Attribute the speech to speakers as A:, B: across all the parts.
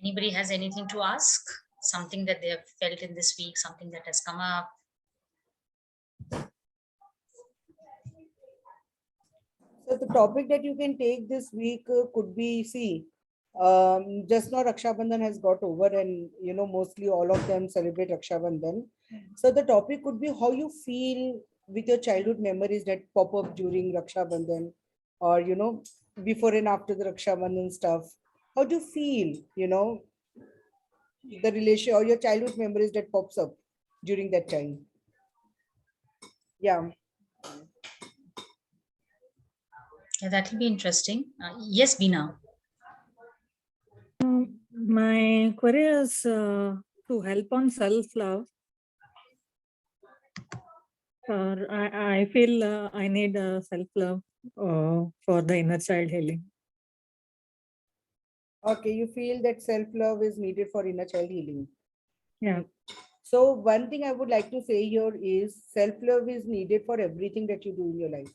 A: Anybody has anything to ask? Something that they have felt in this week, something that has come up?
B: So the topic that you can take this week could be, see, just now Raksha Bandhan has got over, and mostly all of them celebrate Raksha Bandhan. So the topic could be how you feel with your childhood memories that pop up during Raksha Bandhan, or before and after the Raksha Bandhan stuff. How do you feel, the relation or your childhood memories that pops up during that time? Yeah.
A: Yeah, that will be interesting. Yes, Bina.
C: My query is to help on self-love. I feel I need self-love for the inner child healing.
B: Okay, you feel that self-love is needed for inner child healing.
C: Yeah.
B: So one thing I would like to say here is self-love is needed for everything that you do in your life.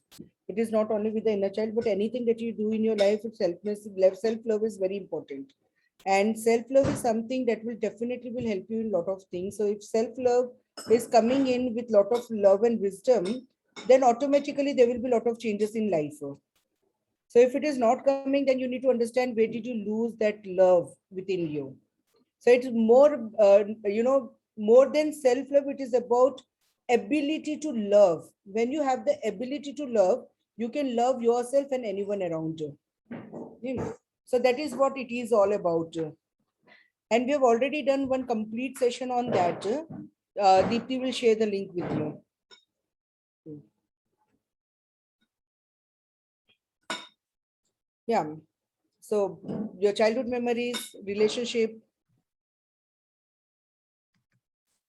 B: It is not only with the inner child, but anything that you do in your life, self-love is very important. And self-love is something that will definitely will help you in a lot of things. So if self-love is coming in with lot of love and wisdom, then automatically there will be a lot of changes in life. So if it is not coming, then you need to understand where did you lose that love within you. So it's more, more than self-love, it is about ability to love. When you have the ability to love, you can love yourself and anyone around you. So that is what it is all about. And we have already done one complete session on that. Deepti will share the link with you. Yeah. So your childhood memories, relationship.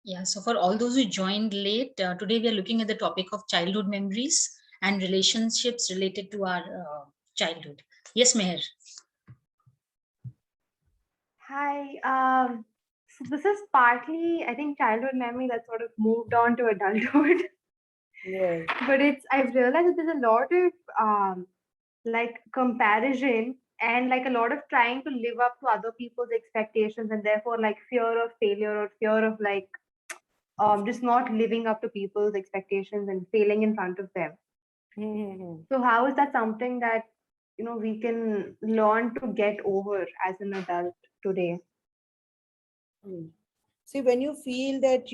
A: Yeah, so for all those who joined late, today we are looking at the topic of childhood memories and relationships related to our childhood. Yes, Meher.
D: Hi. So this is partly, I think, childhood memory that sort of moved on to adulthood.
B: Yes.
D: But I've realized that there's a lot of like comparison and like a lot of trying to live up to other people's expectations, and therefore like fear of failure or fear of like just not living up to people's expectations and failing in front of them. So how is that something that we can learn to get over as an adult today?
B: See, when you feel that,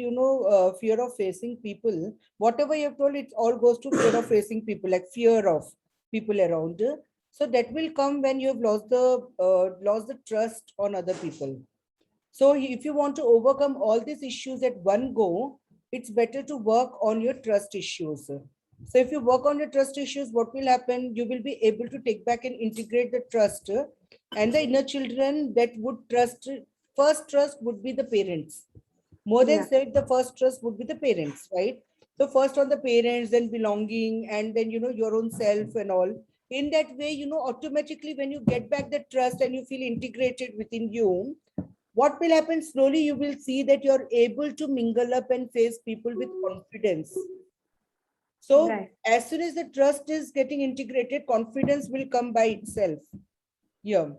B: fear of facing people, whatever you've told, it all goes to fear of facing people, like fear of people around. So that will come when you've lost the trust on other people. So if you want to overcome all these issues at one go, it's better to work on your trust issues. So if you work on your trust issues, what will happen? You will be able to take back and integrate the trust, and the inner children that would trust. First trust would be the parents. More than self, the first trust would be the parents, right? So first on the parents, then belonging, and then your own self and all. In that way, automatically when you get back the trust and you feel integrated within you, what will happen slowly, you will see that you're able to mingle up and face people with confidence. So as soon as the trust is getting integrated, confidence will come by itself. Yeah.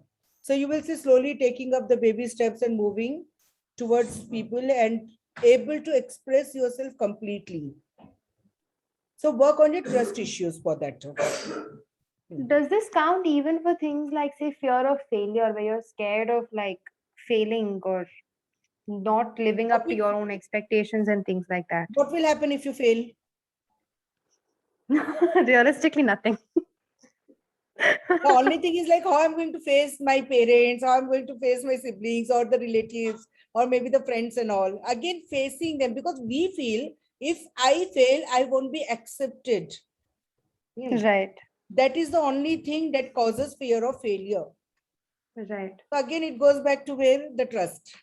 B: So you will see slowly taking up the baby steps and moving towards people and able to express yourself completely. So work on your trust issues for that.
D: Does this count even for things like, say, fear of failure, where you're scared of like failing or not living up to your own expectations and things like that?
B: What will happen if you fail?
D: Realistically, nothing.
B: The only thing is like how I'm going to face my parents, how I'm going to face my siblings or the relatives or maybe the friends and all. Again, facing them, because we feel if I fail, I won't be accepted.
D: Right.
B: That is the only thing that causes fear of failure.
D: Right.
B: So again, it goes back to where the trust.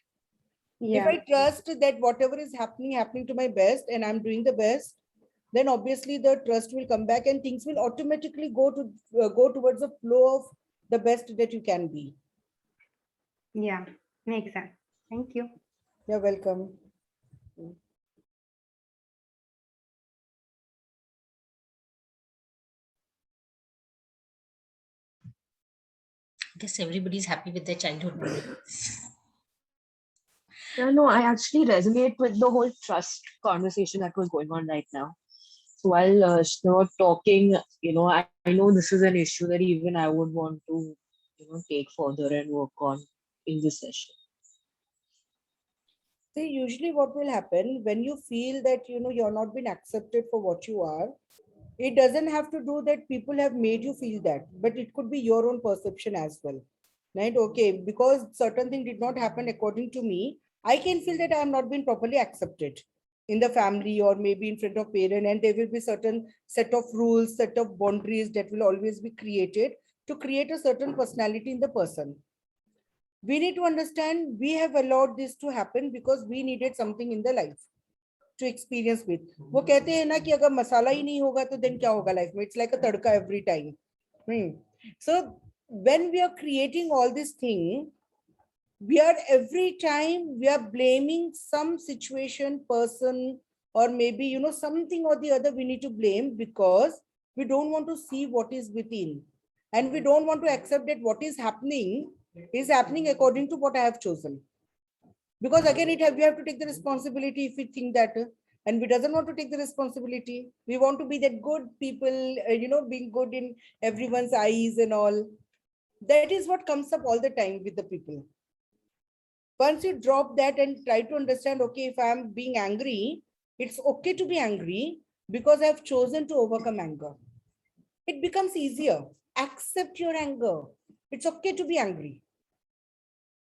D: Yeah.
B: If I trust that whatever is happening to my best and I'm doing the best, then obviously the trust will come back and things will automatically go towards the flow of the best that you can be.
D: Yeah, makes sense. Thank you.
B: You're welcome.
A: I guess everybody's happy with their childhood memories.
E: Yeah, no, I actually resonate with the whole trust conversation that was going on right now. So while Shna was talking, I know this is an issue that even I would want to, take further and work on in this session.
B: See, usually what will happen when you feel that you're not been accepted for what you are, it doesn't have to do that people have made you feel that, but it could be your own perception as well. Right? Okay, because certain thing did not happen according to me, I can feel that I am not been properly accepted in the family or maybe in front of parent, and there will be certain set of rules, set of boundaries that will always be created to create a certain personality in the person. We need to understand we have allowed this to happen because we needed something in the life to experience with. वो कहते हैं ना कि अगर मसाला ही नहीं होगा तो then क्या होगा life में? It's like a tadka every time. So when we are creating all this thing, we are every time we are blaming some situation, person, or maybe something or the other we need to blame because we don't want to see what is within, and we don't want to accept that what is happening according to what I have chosen. Because again, we have to take the responsibility if we think that, and we doesn't want to take the responsibility. We want to be that good people, being good in everyone's eyes and all. That is what comes up all the time with the people. Once you drop that and try to understand, okay, if I'm being angry, it's okay to be angry because I've chosen to overcome anger. It becomes easier. Accept your anger. It's okay to be angry.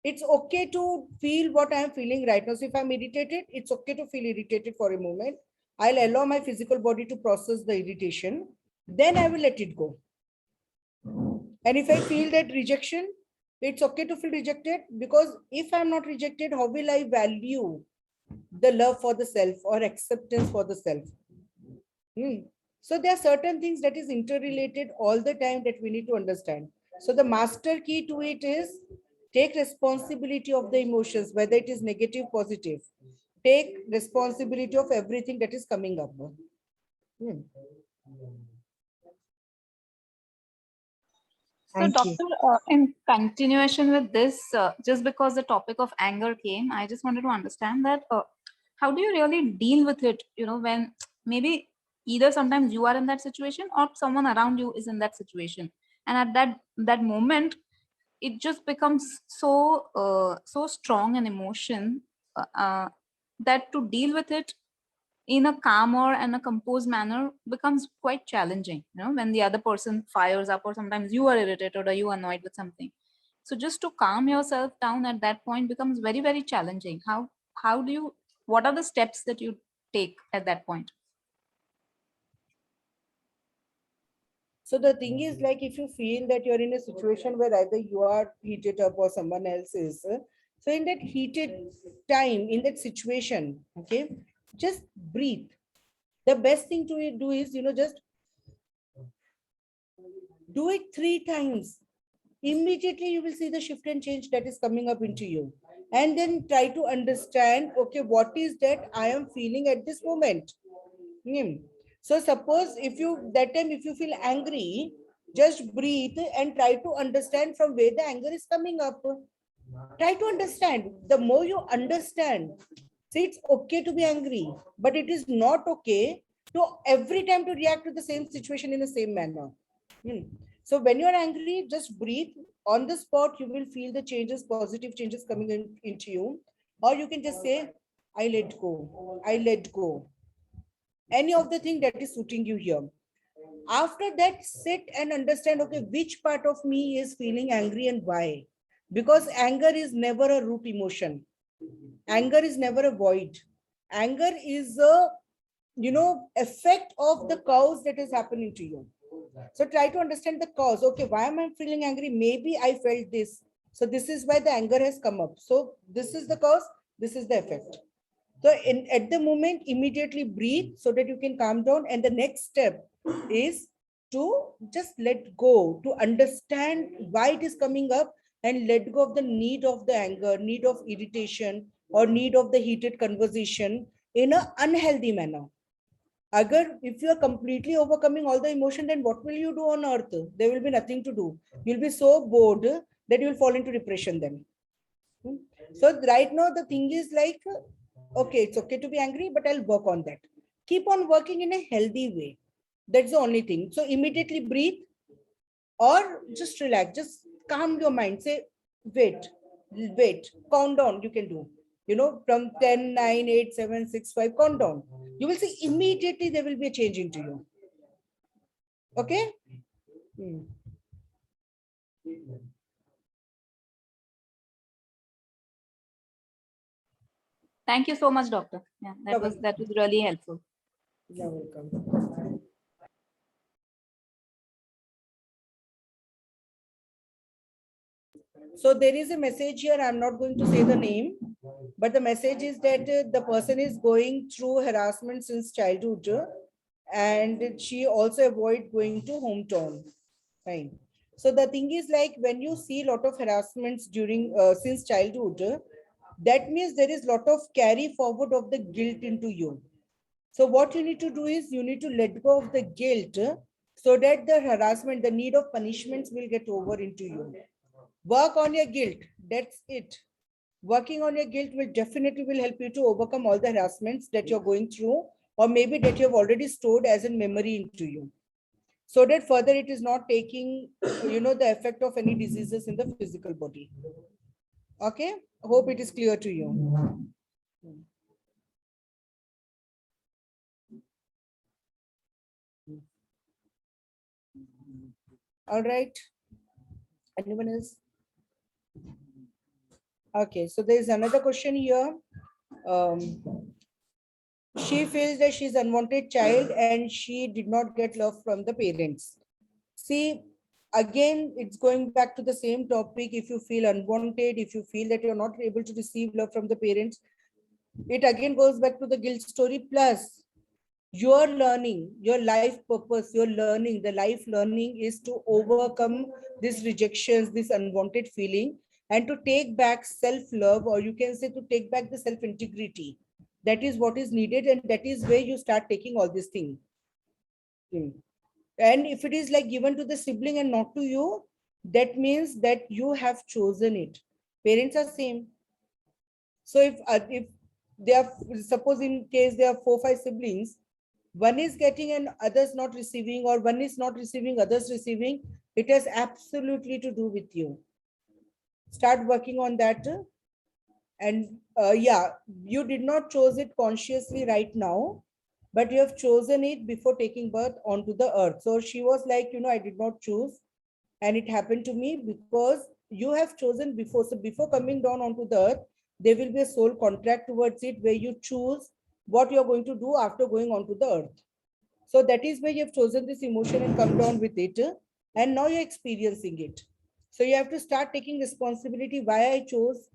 B: It's okay to feel what I'm feeling right now. So if I'm irritated, it's okay to feel irritated for a moment. I'll allow my physical body to process the irritation. Then I will let it go. And if I feel that rejection, it's okay to feel rejected, because if I'm not rejected, how will I value the love for the self or acceptance for the self? So there are certain things that is interrelated all the time that we need to understand. So the master key to it is take responsibility of the emotions, whether it is negative, positive. Take responsibility of everything that is coming up.
F: So,
E: Thank you.
F: Doctor, in continuation with this, just because the topic of anger came, I just wanted to understand that how do you really deal with it? When maybe either sometimes you are in that situation or someone around you is in that situation, and at that moment, it just becomes so strong an emotion that to deal with it in a calmer and a composed manner becomes quite challenging, when the other person fires up, or sometimes you are irritated or you are annoyed with something. So just to calm yourself down at that point becomes very, very challenging. How do you, what are the steps that you take at that point?
B: So the thing is, like, if you feel that you're in a situation where either you are heated up or someone else is, so in that heated time, in that situation, okay, just breathe. The best thing to do is, just do it 3 times. Immediately you will see the shift and change that is coming up into you. And then try to understand, okay, what is that I am feeling at this moment? So suppose if you feel angry, just breathe and try to understand from where the anger is coming up. Try to understand. The more you understand, see, it's okay to be angry, but it is not okay to every time to react to the same situation in the same manner. So when you're angry, just breathe. On the spot, you will feel the changes, positive changes coming into you. Or you can just say, I let go. I let go. Any of the thing that is suiting you here. After that, sit and understand, okay, which part of me is feeling angry and why? Because anger is never a root emotion. Anger is never a void. Anger is a, effect of the cause that is happening to you. So try to understand the cause. Okay, why am I feeling angry? Maybe I felt this. So this is why the anger has come up. So this is the cause, this is the effect. So at the moment, immediately breathe so that you can calm down. And the next step is to just let go, to understand why it is coming up, and let go of the need of the anger, need of irritation, or need of the heated conversation in an unhealthy manner. If you are completely overcoming all the emotion, then what will you do on earth? There will be nothing to do. You'll be so bored that you'll fall into depression then. So right now the thing is like, okay, it's okay to be angry, but I'll work on that. Keep on working in a healthy way. That's the only thing. So immediately breathe or just relax, just calm your mind. Say, wait, count down. You can do, from 10, 9, 8, 7, 6, 5, count down. You will see immediately there will be a change into you. Okay. Hmm.
F: Thank you so much, doctor. Yeah,
B: You're
F: that was really helpful.
B: You're welcome. So there is a message here. I'm not going to say the name, but the message is that the person is going through harassment since childhood, and she also avoid going to hometown. Fine. So the thing is like when you see a lot of harassments during since childhood, that means there is lot of carry forward of the guilt into you. So what you need to do is you need to let go of the guilt so that the harassment, the need of punishments will get over into you. Work on your guilt. That's it. Working on your guilt will definitely will help you to overcome all the harassments that you're going through, or maybe that you have already stored as a memory into you, so that further it is not taking, the effect of any diseases in the physical body. Okay. Hope it is clear to you. All right. Anyone else? Okay. So there is another question here. She feels that she's unwanted child and she did not get love from the parents. See, again, it's going back to the same topic. If you feel unwanted, if you feel that you're not able to receive love from the parents, it again goes back to the guilt story. Plus, your learning, your life purpose, your learning, the life learning is to overcome these rejections, this unwanted feeling, and to take back self-love, or you can say to take back the self-integrity. That is what is needed, and that is where you start taking all these things. And if it is like given to the sibling and not to you, that means that you have chosen it. Parents are same. So if they are, suppose in case there are 4, 5 siblings, one is getting and others not receiving, or one is not receiving, others receiving, it has absolutely to do with you. Start working on that. And yeah, you did not choose it consciously right now, but you have chosen it before taking birth onto the earth. So she was like, I did not choose, and it happened to me because you have chosen before. So before coming down onto the earth, there will be a soul contract towards it where you choose what you're going to do after going onto the earth. So that is where you have chosen this emotion and come down with it, and now you're experiencing it. So you have to start taking responsibility why I chose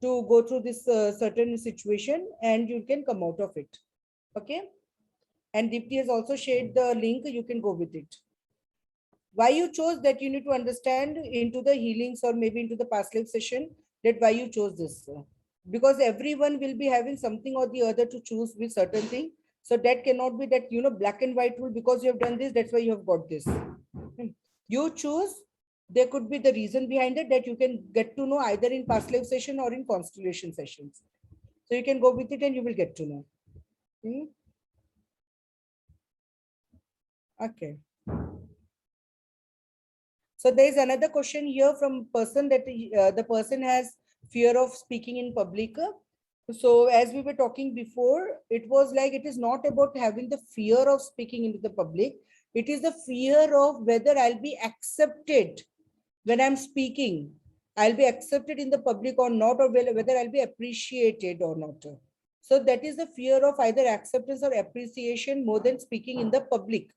B: to go through this certain situation, and you can come out of it. Okay. And Dipti has also shared the link. You can go with it. Why you chose that, you need to understand into the healings or maybe into the past life session, that why you chose this. Because everyone will be having something or the other to choose with certain thing. So that cannot be that, black and white rule, because you have done this, that's why you have got this. You choose. There could be the reason behind it that you can get to know either in past life session or in constellation sessions. So you can go with it and you will get to know. Okay. So there is another question here from person that the person has fear of speaking in public. So as we were talking before, it was like it is not about having the fear of speaking into the public. It is the fear of whether I'll be accepted when I'm speaking. I'll be accepted in the public or not, or whether I'll be appreciated or not. So that is the fear of either acceptance or appreciation more than speaking in the public.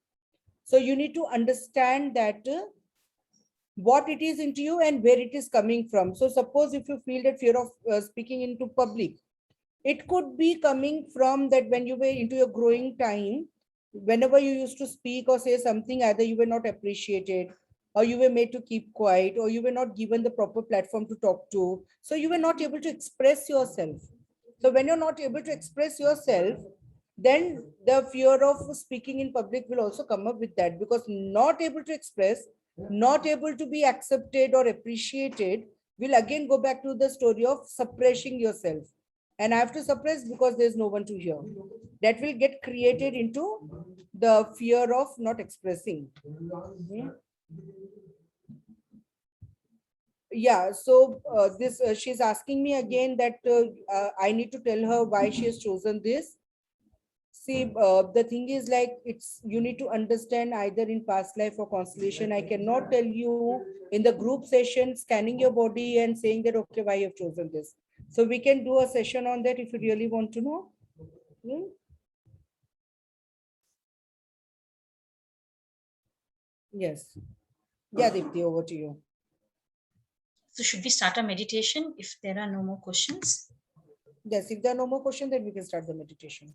B: So you need to understand that what it is into you and where it is coming from. So suppose if you feel that fear of speaking into public, it could be coming from that when you were into your growing time, whenever you used to speak or say something, either you were not appreciated, or you were made to keep quiet, or you were not given the proper platform to talk to. So you were not able to express yourself. So when you're not able to express yourself, then the fear of speaking in public will also come up with that, because not able to express, not able to be accepted or appreciated, we'll again go back to the story of suppressing yourself. And I have to suppress because there's no one to hear. That will get created into the fear of not expressing. Yeah, so this she's asking me again that I need to tell her why she has chosen this. See, the thing is like it's you need to understand either in past life or constellation. I cannot tell you in the group session scanning your body and saying that okay, why you have chosen this. So we can do a session on that if you really want to know. Hmm? Yes. Yeah, Deepti, over to you.
A: So should we start our meditation if there are no more questions?
B: Yes, if there are no more questions, then we can start the meditation.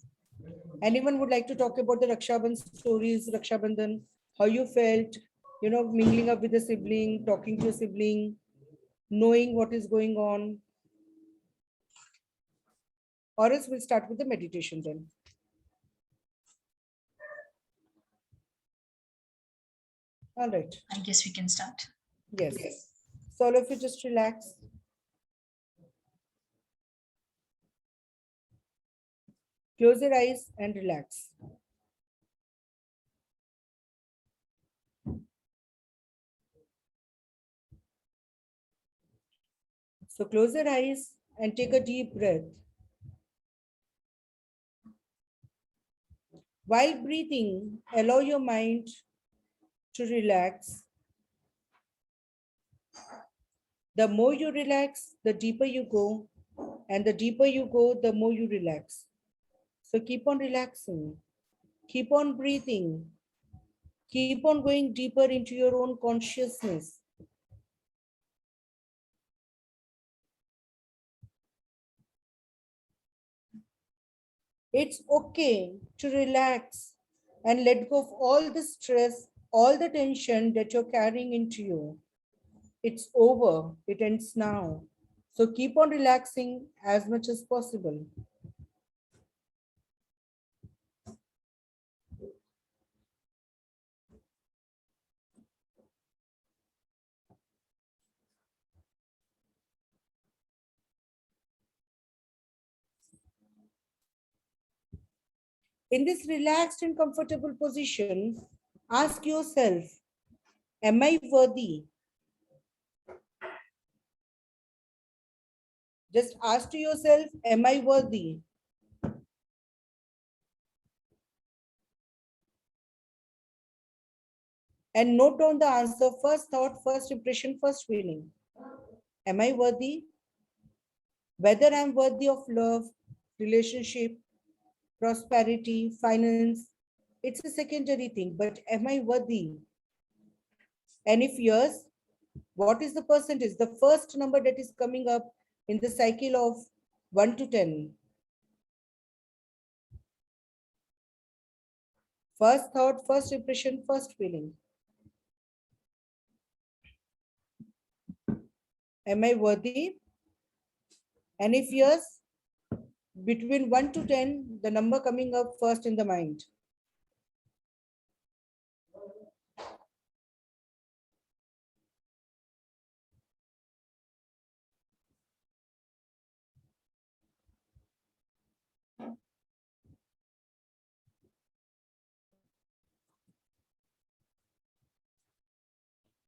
B: Anyone would like to talk about the Raksha Bandhan stories, Raksha Bandhan, how you felt, you know, mingling up with a sibling, talking to a sibling, knowing what is going on? Or else we'll start with the meditation then. All right.
A: I guess we can start.
B: Yes. So all of you just relax. Close your eyes and relax. So close your eyes and take a deep breath. While breathing, allow your mind to relax. The more you relax, the deeper you go. And the deeper you go, the more you relax. So keep on relaxing. Keep on breathing. Keep on going deeper into your own consciousness. It's okay to relax and let go of all the stress, all the tension that you're carrying into you. It's over. It ends now. So keep on relaxing as much as possible. In this relaxed and comfortable position, ask yourself, am I worthy? Just ask to yourself, am I worthy? And note down the answer, first thought, first impression, first feeling. Am I worthy? Whether I'm worthy of love, relationship, prosperity, finance, it's a secondary thing, but am I worthy? And if yes, what is the percentage? The first number that is coming up in the cycle of 1 to 10. First thought, first impression, first feeling. Am I worthy? And if yes, between 1 to 10, the number coming up first in the mind.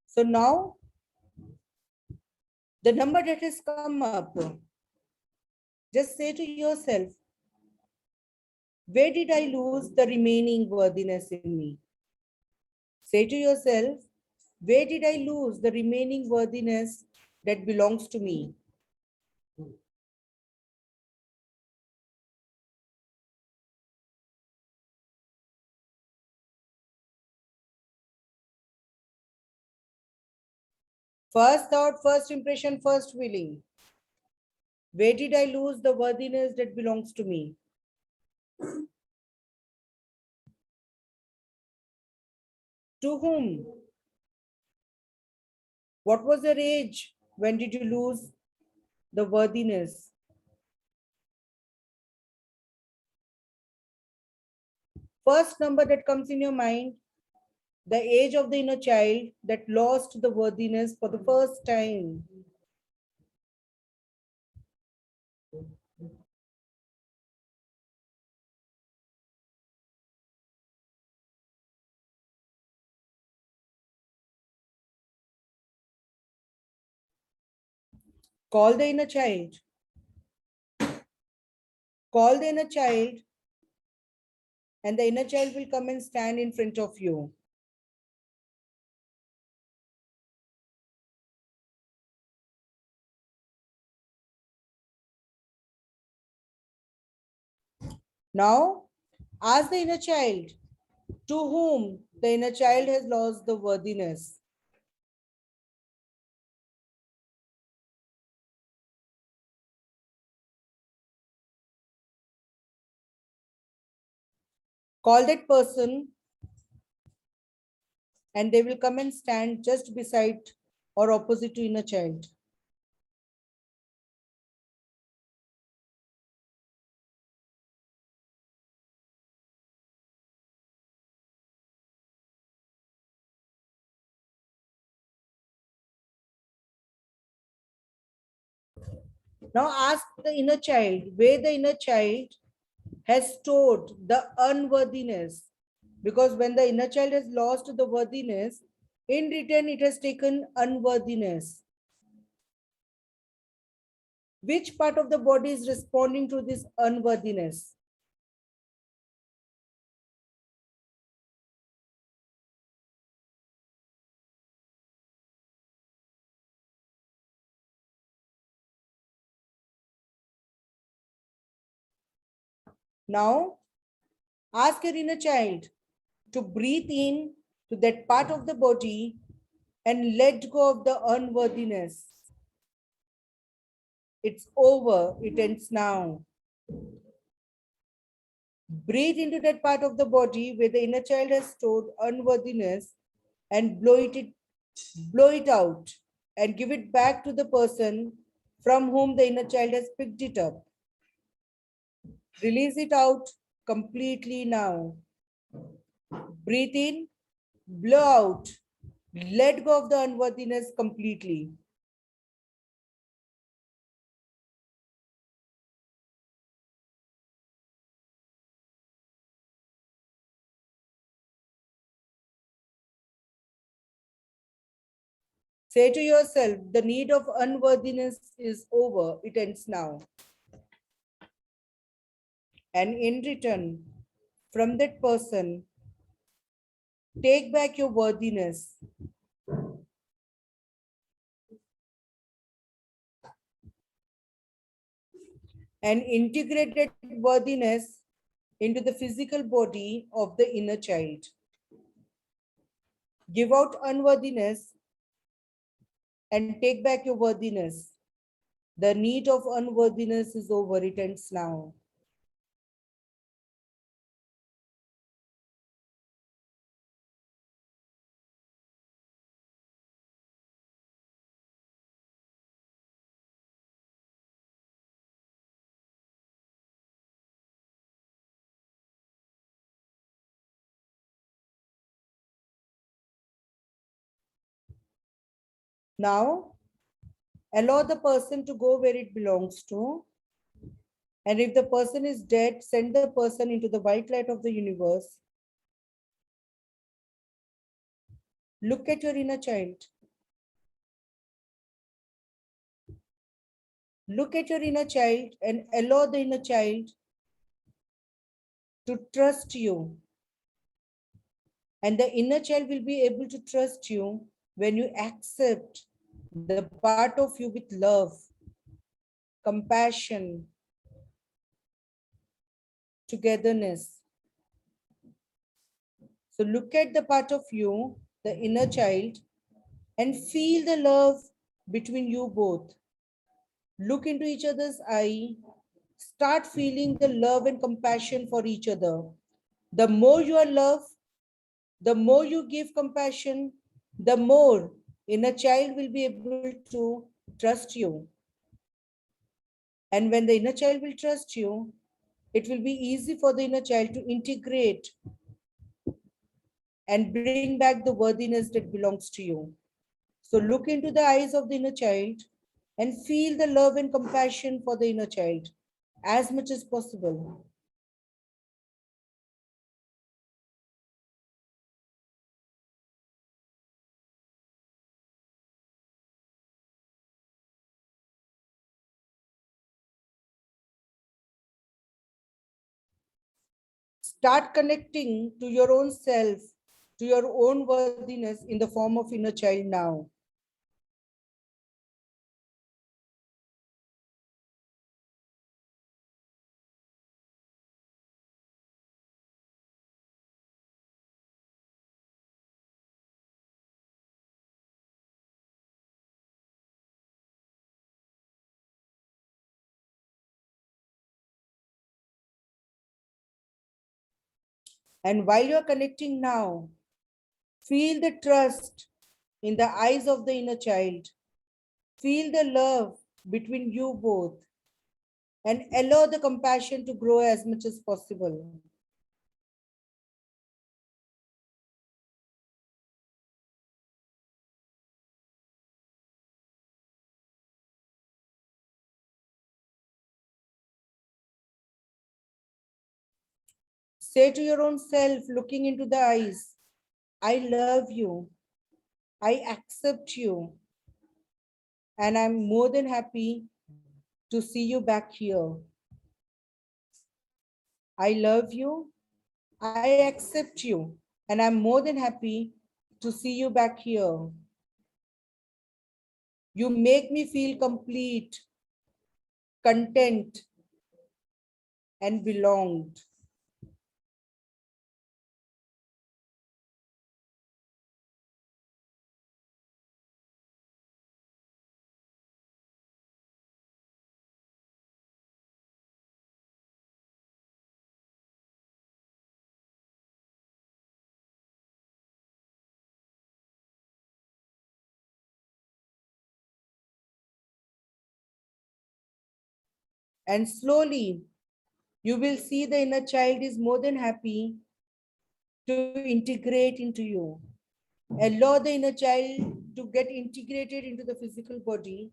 B: So now, the number that has come up, just say to yourself, where did I lose the remaining worthiness in me? Say to yourself, where did I lose the remaining worthiness that belongs to me? First thought, first impression, first feeling. Where did I lose the worthiness that belongs to me? To whom? What was your age? When did you lose the worthiness? First number that comes in your mind, the age of the inner child that lost the worthiness for the first time. Call the inner child. Call the inner child, and the inner child will come and stand in front of you. Now, ask the inner child to whom the inner child has lost the worthiness. Call that person, and they will come and stand just beside or opposite to inner child. Now ask the inner child where the inner child has stored the unworthiness. Because when the inner child has lost the worthiness, in return it has taken unworthiness. Which part of the body is responding to this unworthiness? Now, ask your inner child to breathe in to that part of the body and let go of the unworthiness. It's over, it ends now. Breathe into that part of the body where the inner child has stored unworthiness and blow it out and give it back to the person from whom the inner child has picked it up. Release it out completely now. Breathe in, blow out, let go of the unworthiness completely. Say to yourself, the need of unworthiness is over, it ends now. And in return, from that person, take back your worthiness. And integrate that worthiness into the physical body of the inner child. Give out unworthiness and take back your worthiness. The need of unworthiness is over, it ends now. Now, allow the person to go where it belongs to. And if the person is dead, send the person into the white light of the universe. Look at your inner child. Look at your inner child and allow the inner child to trust you. And the inner child will be able to trust you when you accept the part of you with love, compassion, togetherness. So look at the part of you, the inner child, and feel the love between you both. Look into each other's eye. Start feeling the love and compassion for each other. The more you are loved, the more you give compassion, the more inner child will be able to trust you. And when the inner child will trust you, it will be easy for the inner child to integrate and bring back the worthiness that belongs to you. So look into the eyes of the inner child and feel the love and compassion for the inner child as much as possible. Start connecting to your own self, to your own worthiness in the form of inner child now. And while you're connecting now, feel the trust in the eyes of the inner child. Feel the love between you both and allow the compassion to grow as much as possible. Say to your own self, looking into the eyes, I love you, I accept you, and I'm more than happy to see you back here. I love you, I accept you, and I'm more than happy to see you back here. You make me feel complete, content, and belonged. And slowly, you will see the inner child is more than happy to integrate into you. Allow the inner child to get integrated into the physical body,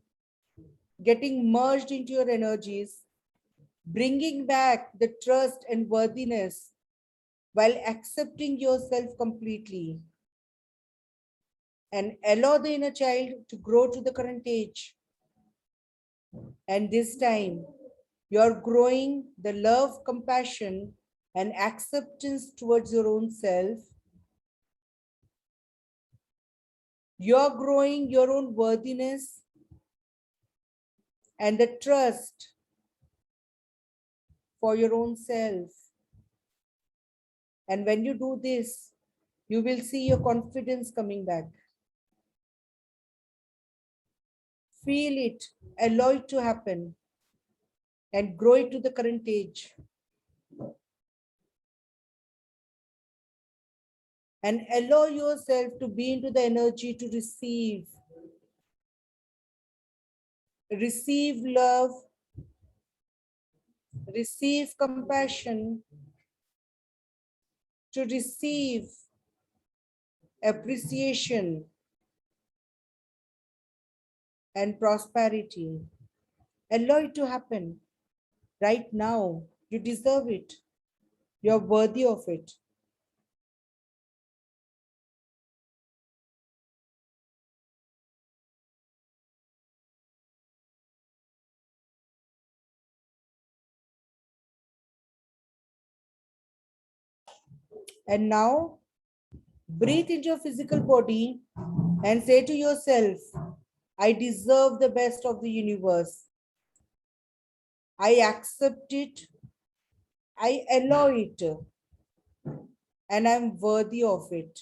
B: getting merged into your energies, bringing back the trust and worthiness while accepting yourself completely. And allow the inner child to grow to the current age. And this time, you're growing the love, compassion, and acceptance towards your own self. You're growing your own worthiness and the trust for your own self. And when you do this, you will see your confidence coming back. Feel it, allow it to happen, and grow it to the current age. And allow yourself to be into the energy to receive. Receive love, receive compassion, to receive appreciation and prosperity. Allow it to happen right now. You deserve it. You're worthy of it. And now, breathe into your physical body and say to yourself, I deserve the best of the universe. I accept it. I allow it. And I'm worthy of it.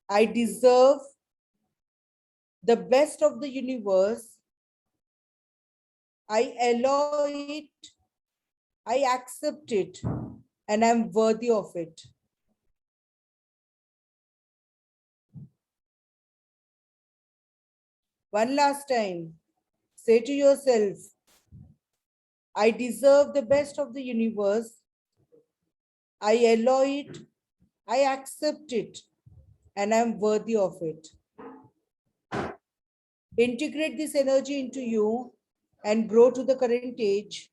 B: I deserve the best of the universe. I allow it. I accept it. And I'm worthy of it. One last time, say to yourself, I deserve the best of the universe. I allow it. I accept it. And I'm worthy of it. Integrate this energy into you and grow to the current age,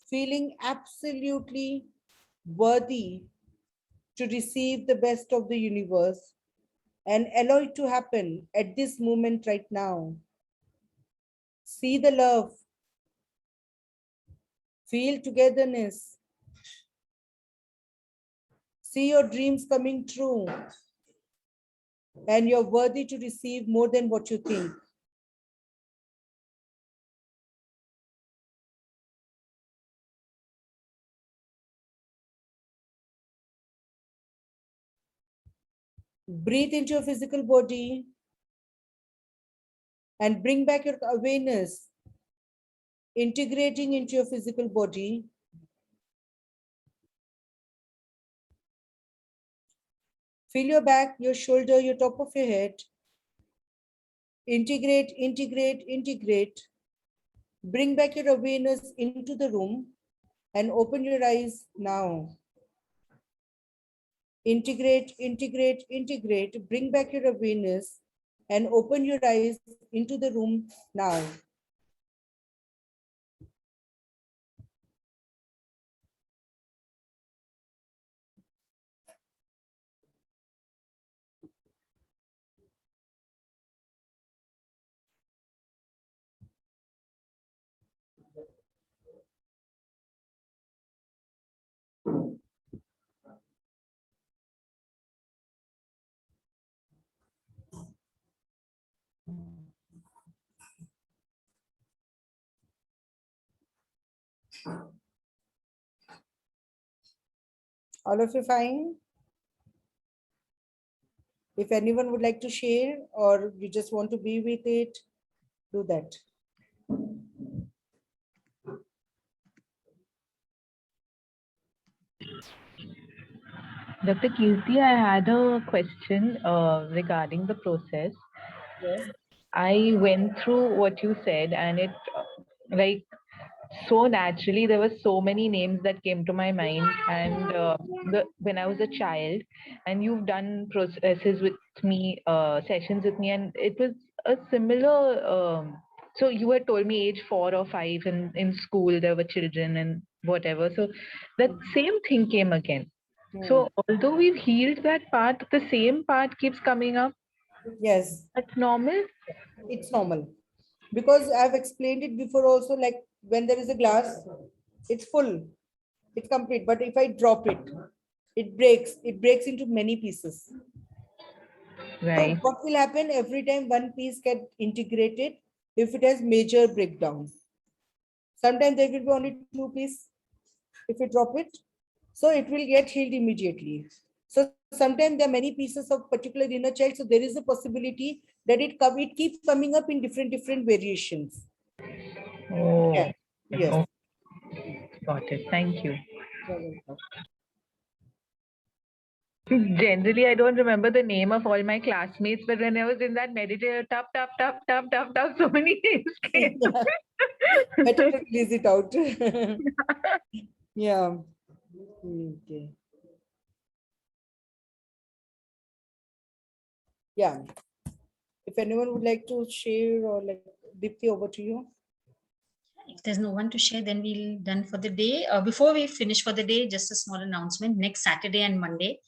B: feeling absolutely worthy to receive the best of the universe and allow it to happen at this moment right now. See the love, feel togetherness, see your dreams coming true, and you're worthy to receive more than what you think. Breathe into your physical body and bring back your awareness, integrating into your physical body. Feel your back, your shoulder, your top of your head. Integrate, integrate, integrate. Bring back your awareness into the room and open your eyes now. Integrate, integrate, integrate. Bring back your awareness and open your eyes into the room now. All of you fine? If anyone would like to share or you just want to be with it, do that.
G: Dr. Kirti, I had a question regarding the process.
B: Yes.
G: I went through what you said, and it like so naturally there were so many names that came to my mind. And when I was a child, and you've done processes with me, sessions with me, and it was a similar. So you had told me age 4 or 5, and in school there were children and whatever. So that same thing came again. So although we've healed that part, the same part keeps coming up.
B: Yes,
G: That's normal.
B: it's normal. Because I've explained it before also, like when there is a glass, it's full, it's complete. But if I drop it, it breaks into many pieces.
G: Right.
B: So what will happen every time one piece get integrated if it has major breakdown? Sometimes there will be only 2 pieces if you drop it. So it will get healed immediately. So sometimes there are many pieces of particular inner child. So there is a possibility that it keeps coming up in different variations.
G: Oh,
B: Yeah. Yes.
G: oh, got it. Thank you. Generally, I don't remember the name of all my classmates, but when I was in that meditative, tap, so many names came.
B: Better to release it out. Yeah. Okay. Yeah. If anyone would like to share or like Dipti, over to you.
A: If there's no one to share, then we'll done for the day. Before we finish for the day, just a small announcement. Next Saturday and Monday,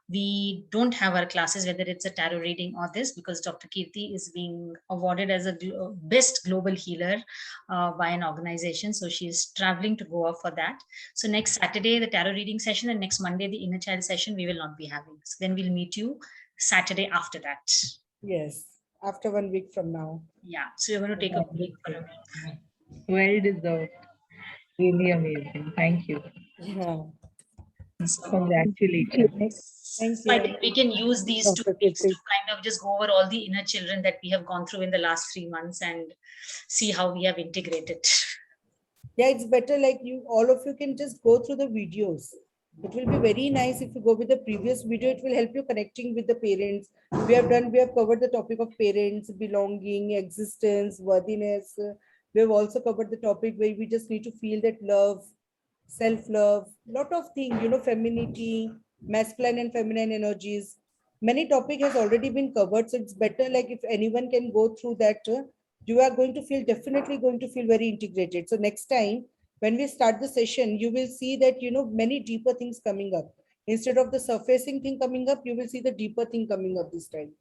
A: we don't have our classes, whether it's a tarot reading or this, because Dr. Kirti is being awarded as a best global healer by an organization. So she's traveling to Goa for that. So next Saturday, the tarot reading session, and next Monday, the inner child session, we will not be having. So then we'll meet you Saturday after that.
B: Yes. After 1 week from now.
A: Yeah. So we're going to take a break for a week.
G: Well deserved. Really amazing. Thank you.
B: Yeah.
A: So,
G: Congratulations.
B: Thank
A: so I
B: you.
A: think we can use these 2
B: Dr.
A: weeks to
B: Kirti.
A: kind of just go over all the inner children that we have gone through in the last 3 months and see how we have integrated.
B: Yeah, it's better like you, all of you can just go through the videos. It will be very nice if you go with the previous video. It will help you connecting with the parents. We have covered the topic of parents, belonging, existence, worthiness. We have also covered the topic where we just need to feel that love, self-love, lot of things, femininity, masculine and feminine energies. Many topic has already been covered. So it's better like if anyone can go through that you are going to feel, definitely going to feel very integrated. So next time when we start the session, you will see that, many deeper things coming up. Instead of the surfacing thing coming up, you will see the deeper thing coming up this time.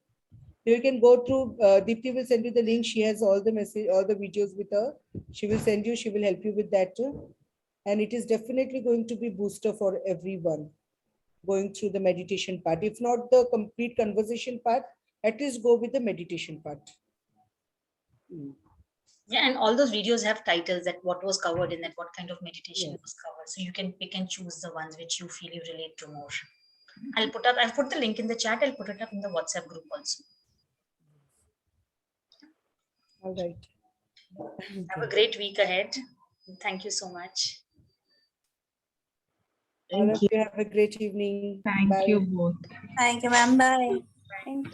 B: You can go through, Deepti will send you the link. She has all the message, all the videos with her. She will send you, she will help you with that too. And it is definitely going to be booster for everyone going through the meditation part. If not the complete conversation part, at least go with the meditation part.
A: Yeah, and all those videos have titles that what was covered in that, what kind of meditation
B: Yes.
A: was covered. So you can pick and choose the ones which you feel you relate to more. I'll put the link in the chat. I'll put it up in the WhatsApp group also.
B: All right.
A: Have a great week ahead. Thank you so much.
B: All
E: Thank
B: of you have a great evening.
G: Thank
B: Bye.
G: you both.
H: Thank you, ma'am. Bye. Thank you.